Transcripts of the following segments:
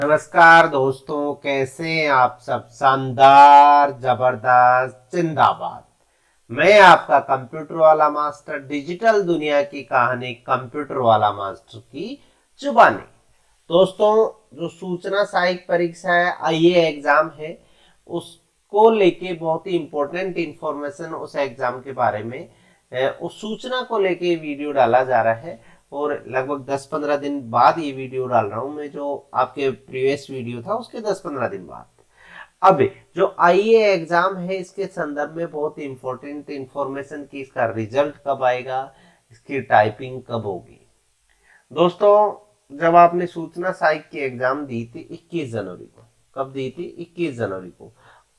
नमस्कार दोस्तों, कैसे हैं आप सब। शानदार, जबरदस्त, जिंदाबाद। मैं आपका कंप्यूटर वाला मास्टर, डिजिटल दुनिया की कहानी कंप्यूटर वाला मास्टर की जुबानी। दोस्तों, जो सूचना सहायक परीक्षा है, आईए एग्जाम है, उसको लेके बहुत ही इंपॉर्टेंट इंफॉर्मेशन उस एग्जाम के बारे में उस सूचना को लेके वीडियो डाला जा रहा है। और लगभग 10-15 दिन बाद ये वीडियो डाल रहा हूं मैं। जो आपके प्रीवियस वीडियो था उसके 10-15 दिन बाद अब जो आईए एग्जाम है, इसके संदर्भ में बहुत इंपॉर्टेंट इंफॉर्मेशन की इसका रिजल्ट कब आएगा, इसकी टाइपिंग कब होगी। दोस्तों, जब आपने सूचना सहायक की एग्जाम दी थी 21 जनवरी को, कब दी थी? 21 जनवरी को।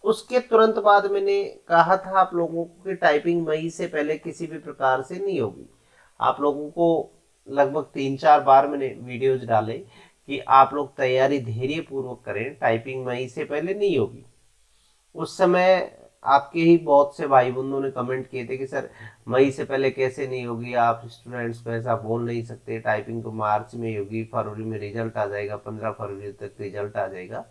उसके तुरंत बाद मैंने कहा था आप लोगों को कि टाइपिंग मई से पहले किसी भी प्रकार से नहीं होगी। आप लोगों को लगभग 3-4 बार मैंने वीडियोज डाले कि आप लोग तैयारी धैर्य पूर्वक करें, टाइपिंग मई से पहले नहीं होगी। उस समय आपके ही बहुत से भाई बंधुओं ने कमेंट किए थे कि सर मई से पहले कैसे नहीं होगी, आप स्टूडेंट्स को ऐसा बोल नहीं सकते, टाइपिंग तो मार्च में होगी, फरवरी में रिजल्ट आ जाएगा, 15 फरवरी तक रिजल्ट आ जाएगा।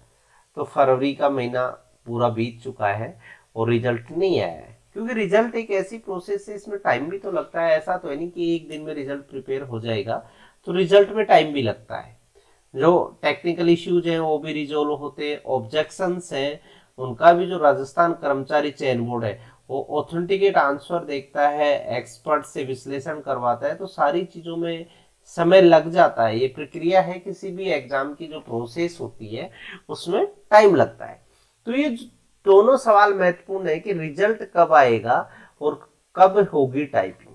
तो फरवरी का महीना पूरा बीत चुका है और रिजल्ट नहीं आया है, क्योंकि रिजल्ट एक ऐसी प्रोसेस है, इसमें टाइम भी तो लगता है। ऐसा तो है नहीं कि एक दिन में रिजल्ट प्रिपेयर हो जाएगा, तो रिजल्ट में टाइम भी लगता है। जो टेक्निकल इश्यूज हैं वो भी रिजोल्व होते हैं, ऑब्जेक्शंस हैं उनका भी। जो राजस्थान कर्मचारी चयन बोर्ड है वो ऑथेंटिकेट आंसर देखता है, एक्सपर्ट से विश्लेषण करवाता है, तो सारी चीजों में समय लग जाता है। ये प्रक्रिया है, किसी भी एग्जाम की जो प्रोसेस होती है उसमें टाइम लगता है। तो ये दोनों सवाल महत्वपूर्ण है कि रिजल्ट कब आएगा और कब होगी टाइपिंग।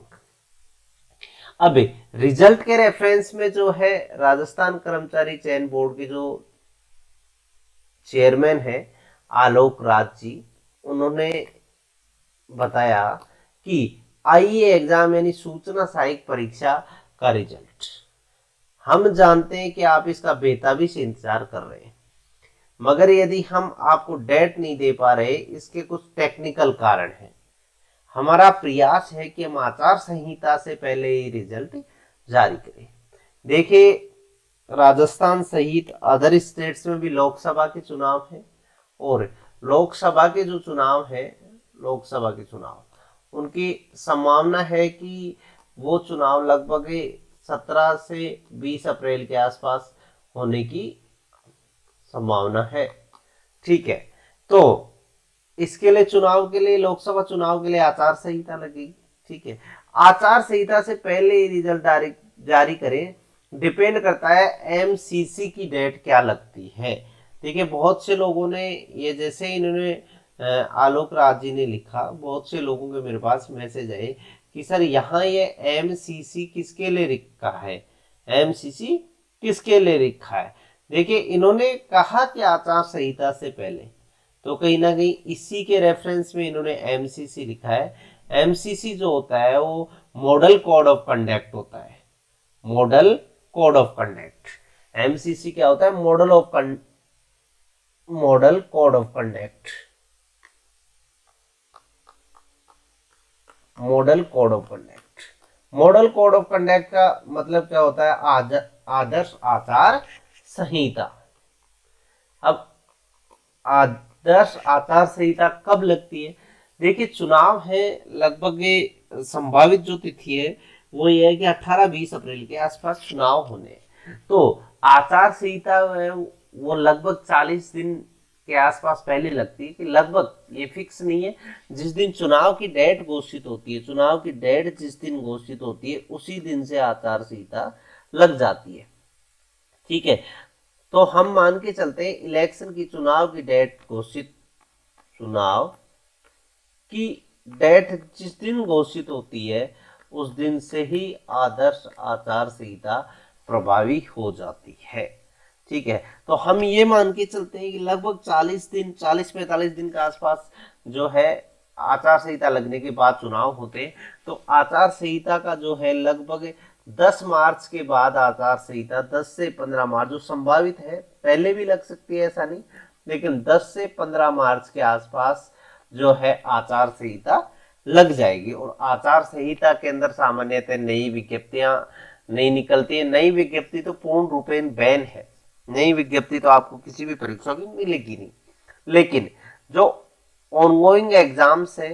अब रिजल्ट के रेफरेंस में जो है, राजस्थान कर्मचारी चयन बोर्ड के जो चेयरमैन है आलोक राज जी, उन्होंने बताया कि आईए एग्जाम यानी सूचना सहायक परीक्षा का रिजल्ट हम जानते हैं कि आप इसका बेताबी से इंतजार कर रहे हैं, मगर यदि हम आपको डेट नहीं दे पा रहे, इसके कुछ टेक्निकल कारण हैं। हमारा प्रयास है कि हम आचार संहिता से पहले ही रिजल्ट जारी करें। देखिए, राजस्थान सहित अदर स्टेट्स में भी लोकसभा के चुनाव है, और लोकसभा के जो चुनाव है, लोकसभा के चुनाव उनकी संभावना है कि वो चुनाव लगभग 17 से 20 अप्रैल के आसपास होने की संभावना है। ठीक है, तो इसके लिए चुनाव के लिए, लोकसभा चुनाव के लिए आचार संहिता लगेगी। ठीक है, आचार संहिता से पहले ही रिजल्ट जारी करें, डिपेंड करता है एमसीसी की डेट क्या लगती है। देखिए, बहुत से लोगों ने ये, जैसे इन्होंने आलोक राज जी ने लिखा, बहुत से लोगों के मेरे पास मैसेज आए कि सर यहाँ ये एमसीसी किसके लिए लिखा है, एमसीसी किसके लिए लिखा है। देखिए, इन्होंने कहा कि आचार संहिता से पहले, तो कहीं ना कहीं इसी के रेफरेंस में इन्होंने एमसीसी लिखा है। एमसीसी जो होता है वो मॉडल कोड ऑफ कंडक्ट होता है। Model code of conduct, MCC क्या होता है? Model code of conduct. Model code of conduct, model code of conduct का मतलब क्या होता है? आदर्श आचार संहिता। अब आदर्श आचार संहिता कब लगती है? देखिए, चुनाव है, लगभग संभावित जो तिथि है वो ये है कि 18-20 अप्रैल के आसपास चुनाव होने। तो आचार संहिता वो लगभग 40 दिन के आसपास पहले लगती है, कि लगभग ये फिक्स नहीं है। जिस दिन चुनाव की डेट घोषित होती है, चुनाव की डेट जिस दिन घोषित होती है उसी दिन से आचार संहिता लग जाती है। ठीक है, तो हम मान के चलते हैं इलेक्शन की, चुनाव की डेट घोषित, चुनाव की डेट जिस दिन घोषित होती है उस दिन से ही आदर्श आचार संहिता प्रभावी हो जाती है। ठीक है, तो हम ये मान के चलते हैं कि लगभग 40 दिन, 40-45 दिन के आसपास जो है आचार संहिता लगने के बाद चुनाव होते हैं। तो आचार संहिता का जो है लगभग 10 मार्च के बाद आचार संहिता, 10 से 15 मार्च जो संभावित है, पहले भी लग सकती है ऐसा नहीं, लेकिन 10 से 15 मार्च के आसपास जो है आचार संहिता लग जाएगी। और आचार संहिता के अंदर सामान्यतः नई विज्ञप्तियां नहीं निकलती है। नई विज्ञप्ति तो पूर्ण रूपेण बैन है, नई विज्ञप्ति तो आपको किसी भी परीक्षा की मिलेगी नहीं। लेकिन जो ऑनगोइंग एग्जाम्स है,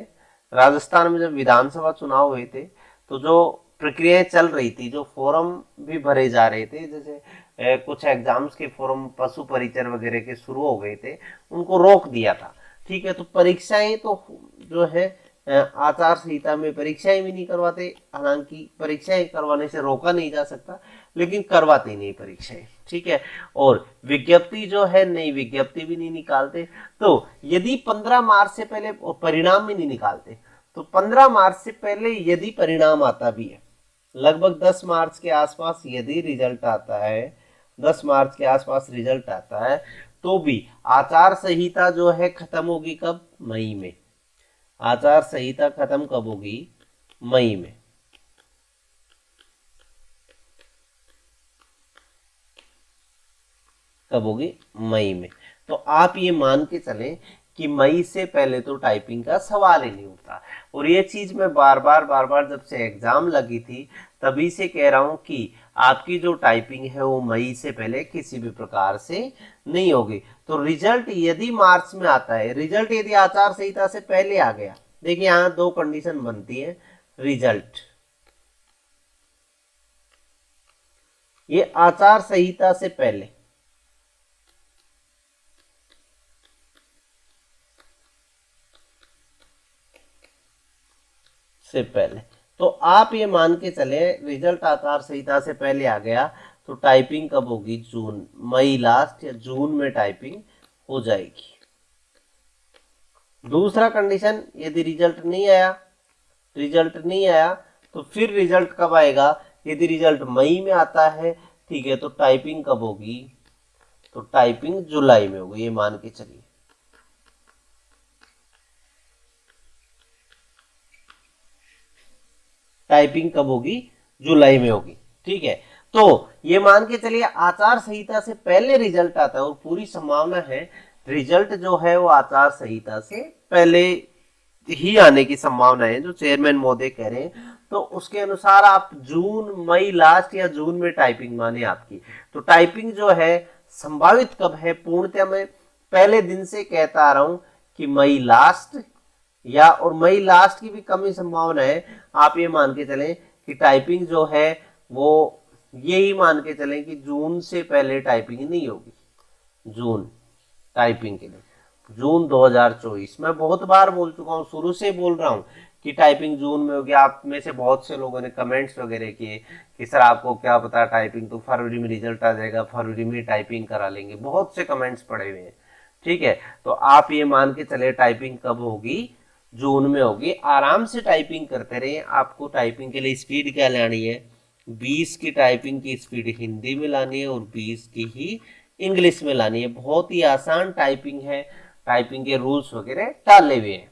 राजस्थान में जब विधानसभा चुनाव हुए थे तो जो प्रक्रियाएं चल रही थी, जो फॉर्म भी भरे जा रहे थे, जैसे कुछ एग्जाम्स के फॉर्म पशु परिचर वगैरह के शुरू हो गए थे, उनको रोक दिया था। ठीक है, तो परीक्षाएं तो जो है आचार संहिता में परीक्षाएं भी नहीं करवाते, हालांकि परीक्षाएं करवाने से रोका नहीं जा सकता, लेकिन करवाते नहीं परीक्षाएं। ठीक है, और विज्ञप्ति जो है, नई विज्ञप्ति भी नहीं निकालते। तो यदि 15 मार्च से पहले, और परिणाम भी नहीं निकालते, तो 15 मार्च से पहले यदि परिणाम आता भी है, लगभग 10 मार्च के आसपास यदि रिजल्ट आता है, 10 मार्च के आसपास रिजल्ट आता है, तो भी आचार संहिता जो है खत्म होगी कब? मई में। आचार संहिता खत्म कब होगी? मई में। कब होगी? मई में। तो आप ये मान के चलें कि मई से पहले तो टाइपिंग का सवाल ही नहीं उठता। और ये चीज मैं बार बार जब से एग्जाम लगी थी तभी से कह रहा हूं कि आपकी जो टाइपिंग है वो मई से पहले किसी भी प्रकार से नहीं होगी। तो रिजल्ट यदि मार्च में आता है, रिजल्ट यदि आचार संहिता से पहले आ गया, देखिए यहाँ दो कंडीशन बनती है। रिजल्ट ये आचार संहिता से पहले, से पहले, तो आप ये मान के चले रिजल्ट आचार संहिता से पहले आ गया तो टाइपिंग कब होगी? जून, मई लास्ट या जून में टाइपिंग हो जाएगी। दूसरा कंडीशन, यदि रिजल्ट नहीं आया, रिजल्ट नहीं आया तो फिर रिजल्ट कब आएगा? यदि रिजल्ट मई में आता है, ठीक है, तो टाइपिंग कब होगी? तो टाइपिंग जुलाई में होगी, ये मान के चलिए। टाइपिंग कब होगी? जुलाई में होगी। ठीक है, तो ये मान के चलिए आचार संहिता से पहले रिजल्ट आता है, और पूरी संभावना है रिजल्ट जो है वो आचार संहिता से पहले ही आने की संभावना है, जो चेयरमैन महोदय कह रहे हैं। तो उसके अनुसार आप जून, मई लास्ट या जून में टाइपिंग माने आपकी। तो टाइपिंग जो है संभावित कब है? पूर्णतः मैं पहले दिन से कहता आ रहा हूं कि मई लास्ट, या और मई लास्ट की भी कम ही संभावना है। आप ये मान के चलें कि टाइपिंग जो है वो, यही मान के चलें कि जून से पहले टाइपिंग नहीं होगी। जून टाइपिंग के लिए जून 2024, मैं बहुत बार बोल चुका हूँ, शुरू से बोल रहा हूँ कि टाइपिंग जून में होगी। आप में से बहुत से लोगों ने कमेंट्स वगैरह किए कि सर आपको क्या पता, टाइपिंग तो फरवरी में रिजल्ट आ जाएगा, फरवरी में टाइपिंग करा लेंगे, बहुत से कमेंट्स पड़े हुए हैं। ठीक है, तो आप ये मान के चले टाइपिंग कब होगी? जून में होगी। आराम से टाइपिंग करते रहिए। आपको टाइपिंग के लिए स्पीड क्या लानी है? 20 की टाइपिंग की स्पीड हिंदी में लानी है और 20 की ही इंग्लिश में लानी है। बहुत ही आसान टाइपिंग है, टाइपिंग के रूल्स वगैरह डाले हुए हैं।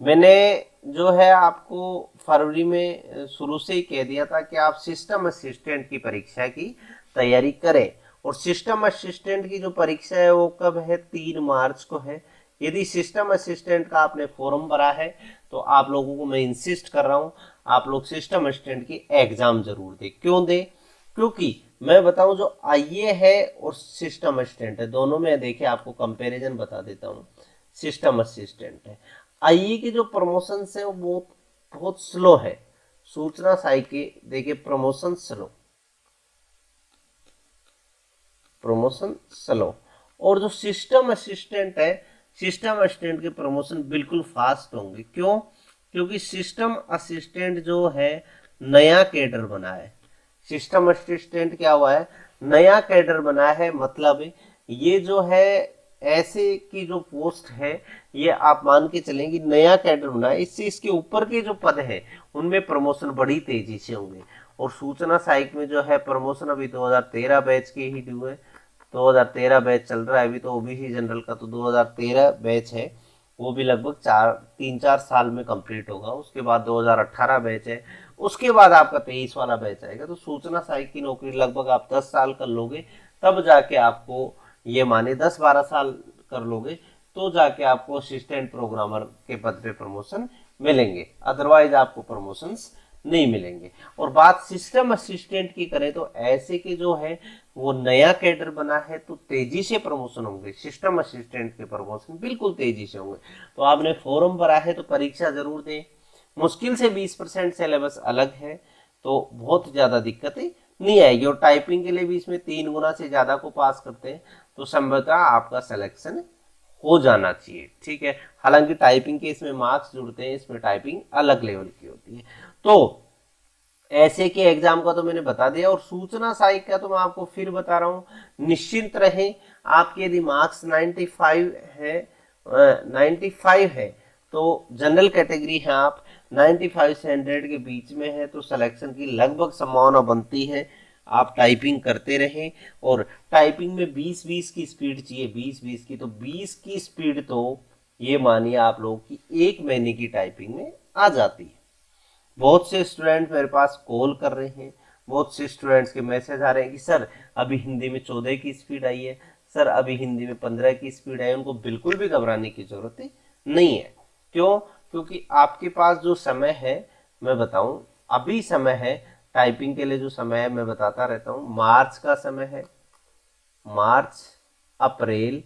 मैंने जो है आपको फरवरी में शुरू से ही कह दिया था कि आप सिस्टम असिस्टेंट की परीक्षा की तैयारी करें। और सिस्टम असिस्टेंट की जो परीक्षा है वो कब है? 3 मार्च को है। यदि सिस्टम असिस्टेंट का आपने फॉर्म भरा है तो आप लोगों को मैं इंसिस्ट कर रहा हूं, आप लोग सिस्टम असिस्टेंट की एग्जाम जरूर दें। क्यों दें? क्योंकि मैं बताऊं, जो आईए है और सिस्टम असिस्टेंट है, दोनों में देखिए आपको कंपैरिजन बता देता हूं। सिस्टम असिस्टेंट है, आईए की जो प्रमोशन है वो बहुत बहुत स्लो है। सूचना साई के देखिए प्रमोशन स्लो, प्रमोशन स्लो। और जो सिस्टम असिस्टेंट है, सिस्टम असिस्टेंट के प्रमोशन बिल्कुल फास्ट होंगे। क्यों? क्योंकि सिस्टम असिस्टेंट जो है नया कैडर बना है। सिस्टम असिस्टेंट क्या हुआ है? नया कैडर बना है। मतलब ये जो है ऐसे की जो पोस्ट है, ये आप मान के चलेंगे नया कैडर बना है, इससे इसके ऊपर के जो पद है उनमें प्रमोशन बड़ी तेजी से होंगे। और सूचना सहायक में जो है प्रमोशन अभी 2013 बैच के ही हुए, 2013 बैच चल रहा है अभी। तो ओबीसी जनरल का तो 2013 बैच है, वो भी लगभग 3-4 साल में कंप्लीट होगा। उसके बाद 2018 बैच है, उसके बाद आपका 23 वाला बैच आएगा। तो सूचना सहायक की नौकरी लगभग आप 10 साल कर लोगे, तब जाके आपको ये माने 10-12 साल कर लोगे तो जाके आपको असिस्टेंट प्रोग्रामर के पद पे प्रमोशन मिलेंगे, अदरवाइज आपको प्रमोशंस नहीं मिलेंगे। और बात सिस्टम असिस्टेंट की करें तो ऐसे के जो है वो नया कैडर बना है तो तेजी से प्रमोशन होंगे, सिस्टम असिस्टेंट के प्रमोशन बिल्कुल तेजी से होंगे। तो आपने फॉर्म भरा है तो परीक्षा जरूर दें। मुश्किल से 20% सिलेबस अलग है तो बहुत ज्यादा दिक्कतें नहीं आएगी। और टाइपिंग के लिए भी इसमें 3 गुना से ज्यादा को पास करते हैं तो संभवतः आपका सिलेक्शन हो जाना चाहिए। ठीक है, हालांकि टाइपिंग के इसमें मार्क्स जुड़ते हैं, इसमें टाइपिंग अलग लेवल की होती है। तो ऐसे के एग्जाम का तो मैंने बता दिया, और सूचना सहायक का तो मैं आपको फिर बता रहा हूँ। निश्चिंत रहें, आपके यदि मार्क्स 95 है 95 है तो जनरल कैटेगरी है, आप 95 से 100 के बीच में है तो सिलेक्शन की लगभग संभावना बनती है। आप टाइपिंग करते रहें, और टाइपिंग में 20-20 की स्पीड चाहिए, 20-20 की। तो 20 की स्पीड तो ये मानिए आप लोगों की 1 महीने की टाइपिंग में आ जाती है। बहुत से स्टूडेंट मेरे पास कॉल कर रहे हैं, बहुत से स्टूडेंट्स के मैसेज आ रहे हैं कि सर अभी हिंदी में 14 की स्पीड आई है, सर अभी हिंदी में 15 की स्पीड आई है। उनको बिल्कुल भी घबराने की जरूरत नहीं है। क्यों? क्योंकि आपके पास जो समय है, मैं बताऊं, अभी समय है टाइपिंग के लिए, जो समय है मैं बताता रहता हूं, मार्च का समय है, मार्च, अप्रैल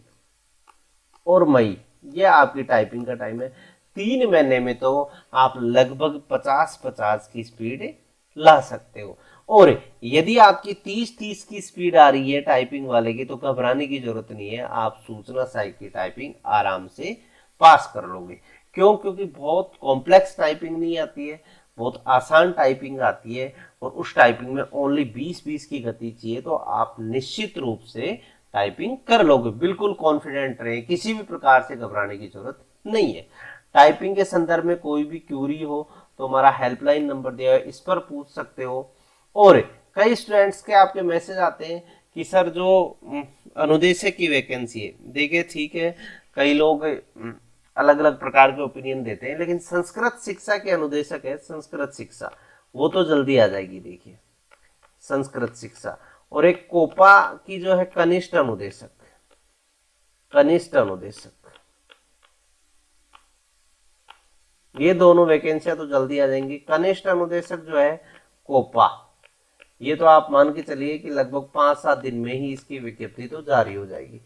और मई, ये आपकी टाइपिंग का टाइम है। 3 महीने में तो आप लगभग 50-50 की स्पीड ला सकते हो। और यदि आपकी 30-30 की स्पीड आ रही है टाइपिंग वाले की तो घबराने की जरूरत नहीं है, आप सूचना सहायक की टाइपिंग आराम से पास कर लोगे। क्यों? क्योंकि बहुत कॉम्प्लेक्स टाइपिंग नहीं आती है, बहुत आसान टाइपिंग आती है, और उस टाइपिंग में ओनली 20-20 की गति चाहिए, तो आप निश्चित रूप से टाइपिंग कर लोगे। बिल्कुल कॉन्फिडेंट रहे, किसी भी प्रकार से घबराने की जरूरत नहीं है। टाइपिंग के संदर्भ में कोई भी क्यूरी हो तो हमारा हेल्पलाइन नंबर दिया है, इस पर पूछ सकते हो। और कई स्टूडेंट्स के आपके मैसेज आते हैं कि सर जो अनुदेशक की वैकेंसी है, देखिए ठीक है, कई लोग अलग अलग प्रकार के ओपिनियन देते हैं, लेकिन संस्कृत शिक्षा के अनुदेशक है, संस्कृत शिक्षा, वो तो जल्दी आ जाएगी। देखिए संस्कृत शिक्षा, और एक कोपा की जो है कनिष्ठ अनुदेशक, कनिष्ठ अनुदेशक, ये दोनों वैकेंसियां तो जल्दी आ जाएंगी। कनिष्ठ अनुदेशक जो है कोपा, ये तो आप मान के चलिए कि लगभग 5-7 दिन में ही इसकी विज्ञप्ति तो जारी हो जाएगी,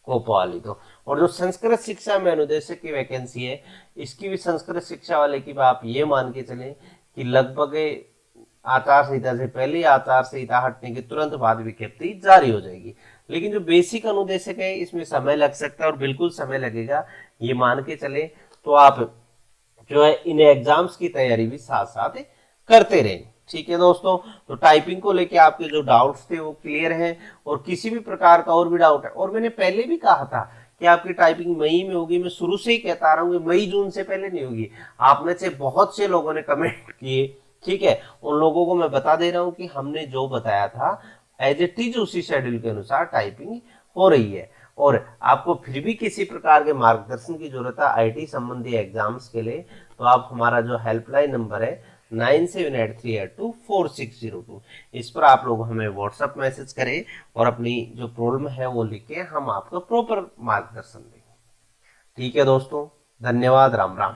कोपा वाली तो। और जो संस्कृत शिक्षा में अनुदेशक की वैकेंसी है, इसकी भी संस्कृत शिक्षा वाले की आप ये मान के चले कि लगभग आचार संहिता से पहले, आचार संहिता हटने के तुरंत बाद विज्ञप्ति जारी हो जाएगी। लेकिन जो बेसिक अनुदेशक है इसमें समय लग सकता है, और बिल्कुल समय लगेगा, ये मान के चले। तो आप जो है इन एग्जाम्स की तैयारी भी साथ साथ करते रहें। ठीक है दोस्तों, तो टाइपिंग को लेके आपके जो डाउट्स थे वो क्लियर हैं, और किसी भी प्रकार का और भी डाउट है, और मैंने पहले भी कहा था कि आपकी टाइपिंग मई में होगी, मैं शुरू से ही कहता रहा हूँ मई जून से पहले नहीं होगी। आप में से बहुत से लोगों ने कमेंट किए, ठीक है, उन लोगों को मैं बता दे रहा हूँ कि हमने जो बताया था एज इट इज उसी शेड्यूल के अनुसार टाइपिंग हो रही है। और आपको फिर भी किसी प्रकार के मार्गदर्शन की जरूरत है आईटी संबंधी एग्जाम्स के लिए, तो आप हमारा जो हेल्पलाइन नंबर है 9783824602, इस पर आप लोग हमें व्हाट्सएप मैसेज करें, और अपनी जो प्रॉब्लम है वो लिखे, हम आपको प्रॉपर मार्गदर्शन देंगे। ठीक है दोस्तों, धन्यवाद, राम राम।